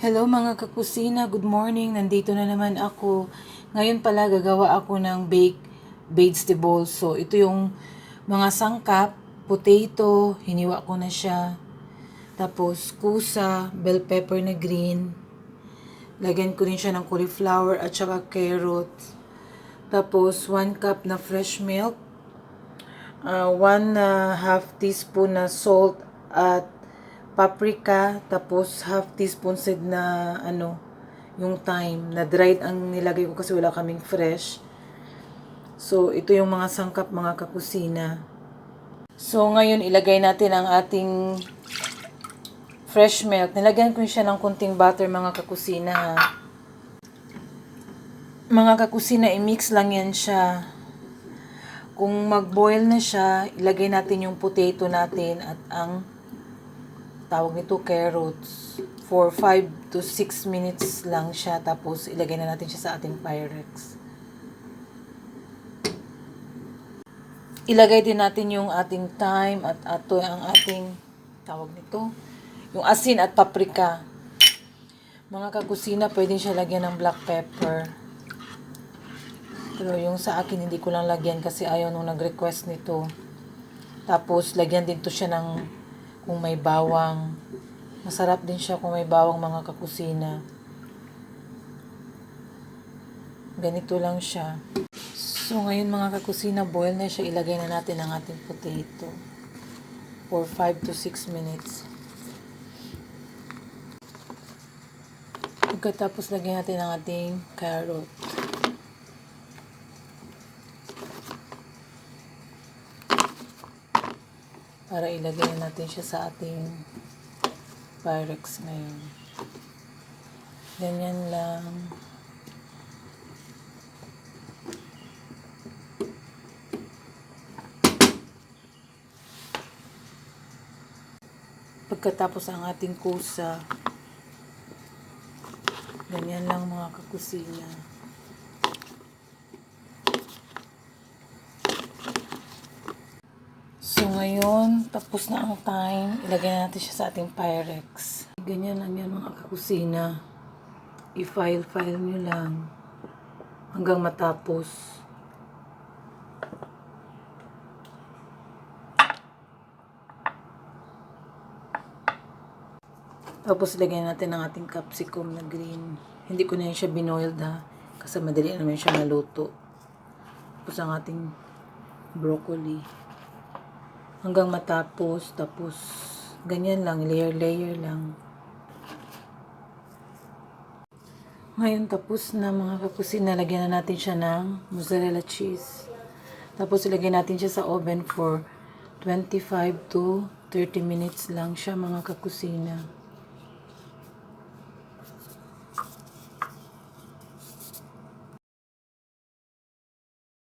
Hello mga kakusina, good morning. Nandito na naman ako. Ngayon pala gagawa ako ng baked vegetables. So ito yung mga sangkap, potato, hiniwa ko na siya. Tapos kusa, bell pepper na green. Lagyan ko rin siya ng cauliflower at saka carrot. Tapos 1 cup na fresh milk. 1/2 teaspoon na salt at paprika, tapos half teaspoon seed na yung thyme na dried ang nilagay ko kasi wala kaming fresh. So ito yung mga sangkap mga kakusina. So ngayon ilagay natin ang ating fresh milk. Nilagyan ko siya ng kunting butter mga kakusina. Mga kakusina, i-mix lang yan siya. Kung mag-boil na siya, ilagay natin yung potato natin at ang tawag nito carrots. For 5 to 6 minutes lang siya. Tapos ilagay na natin siya sa ating Pyrex. Ilagay din natin yung ating thyme at ato ang ating tawag nito, yung asin at paprika. Mga kakusina, pwede siya lagyan ng black pepper. Pero yung sa akin hindi ko lang lagyan kasi ayaw nung nag-request nito. Tapos lagyan din to siya ng kung may bawang. Masarap din siya kung may bawang mga kakusina. Ganito lang siya. So ngayon mga kakusina, boil na siya. Ilagay na natin ang ating potato for 5 to 6 minutes. Pagkatapos lagyan natin ang ating carrot. Para ilagay natin siya sa ating Pyrex ngayon. Ganyan lang. Pagkatapos ang ating kusa, ganyan lang mga kakusina. So ngayon, tapos na ang time. Ilagay na natin siya sa ating Pyrex. Ganyan lang yan mga kakusina. I-file nyo lang hanggang matapos. Tapos ilagay natin ang ating capsicum na green. Hindi ko na yan siya binoiled ha. Kasi madali naman siya maluto. Tapos ang ating broccoli. Hanggang matapos, tapos ganyan lang, layer lang. Ngayon tapos na mga kakusina, lagyan na natin siya ng mozzarella cheese. Tapos ilagay natin siya sa oven for 25 to 30 minutes lang siya mga kakusina.